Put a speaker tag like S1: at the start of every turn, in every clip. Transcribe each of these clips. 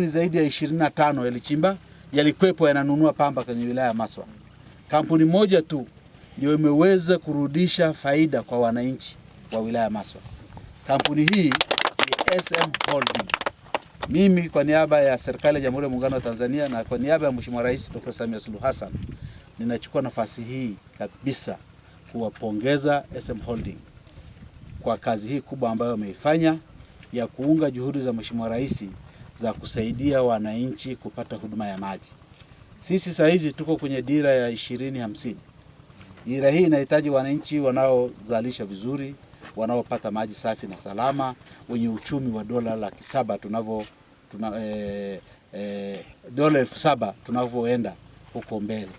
S1: Zaidi ya 25 yalichimba yalikwepo yananunua pamba kwenye wilaya ya Maswa. Kampuni moja tu ndio imeweza kurudisha faida kwa wananchi wa wilaya ya Maswa. Kampuni hii ni SM Holding. Mimi kwa niaba ya serikali ya Jamhuri ya Muungano wa Tanzania na kwa niaba ya Mheshimiwa Rais Dr. Samia Suluhu Hassan, ninachukua nafasi hii kabisa kuwapongeza SM Holding kwa kazi hii kubwa ambayo wameifanya ya kuunga juhudi za Mheshimiwa Rais za kusaidia wananchi kupata huduma ya maji. Sisi sasa hizi tuko kwenye dira ya 2050. Dira hii inahitaji wananchi wanaozalisha vizuri, wanaopata maji safi na salama, wenye uchumi wa dola 700,000 dola 7,000 tunavyoenda huko mbele.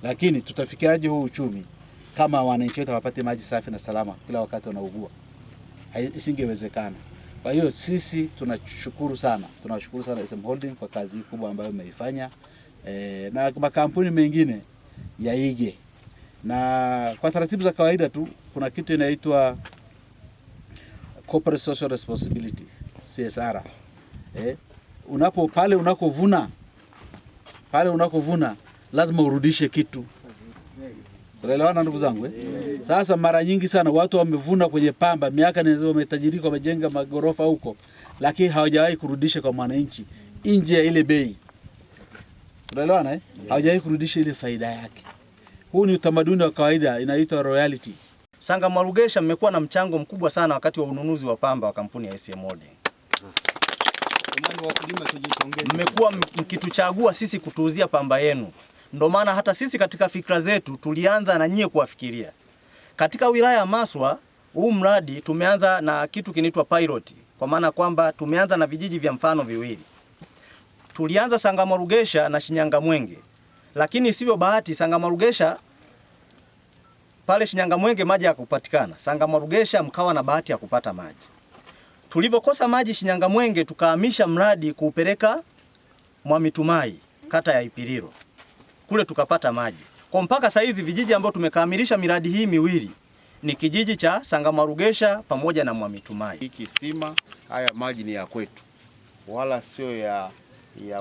S1: Lakini tutafikiaje huu uchumi kama wananchi wetu hawapati maji safi na salama kila wakati wanaugua? Isingewezekana. Kwa hiyo sisi tunashukuru sana SM Holding kwa kazi kubwa ambayo imeifanya, na makampuni mengine yaige. Na kwa taratibu za kawaida tu kuna kitu inaitwa Corporate Social Responsibility, CSR. Pale unakovuna lazima urudishe kitu. Tunaelewana ndugu zangu? Sasa mara nyingi sana watu wamevuna kwenye pamba, miaka ndio wametajirika, wamejenga magorofa huko, lakini hawajawahi kurudisha kwa mwananchi nje ya ile bei. Tunaelewana? Hawajawahi kurudisha ile faida yake. Huu ni utamaduni wa kawaida, inaitwa royalty.
S2: Sangama Rugesha mmekuwa na mchango mkubwa sana wakati wa ununuzi wa pamba wa kampuni ya SM Holding. Mmekuwa mkituchagua sisi kutuuzia pamba yenu. Ndio maana hata sisi katika fikra zetu tulianza na nyie kuwafikiria. Katika wilaya ya Maswa, huu mradi tumeanza na kitu kinaitwa pilot, kwa maana kwamba tumeanza na vijiji vya mfano viwili. Tulianza Sangama Rugesha na Shinyanga Mwenge. Lakini sivyo bahati, Sangama Rugesha pale Shinyanga Mwenge maji hayakupatikana. Sangama Rugesha mkawa na bahati ya kupata maji. Tulivyokosa maji Shinyanga Mwenge, tukahamisha mradi kuupeleka Mwamitumai, kata ya Ipiriro. Kule tukapata maji. Kwa mpaka saa hizi vijiji ambao tumekamilisha miradi hii miwili ni kijiji cha Sangama Rugesha pamoja na Mwamitumai.
S3: Hii kisima, haya maji ni ya kwetu, wala sio ya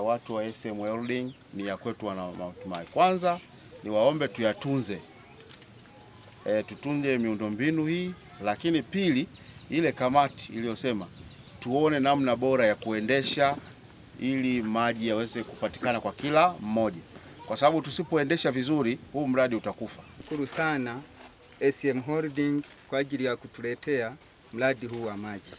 S3: watu wa SM Holding, ni ya kwetu wana Mwamitumai. Kwanza ni waombe tuyatunze, tutunze miundombinu hii, lakini pili ile kamati iliyosema tuone namna bora ya kuendesha ili maji yaweze kupatikana kwa kila mmoja, kwa sababu tusipoendesha vizuri huu mradi utakufa.
S4: Shukuru sana SM Holding kwa ajili ya kutuletea mradi huu wa maji.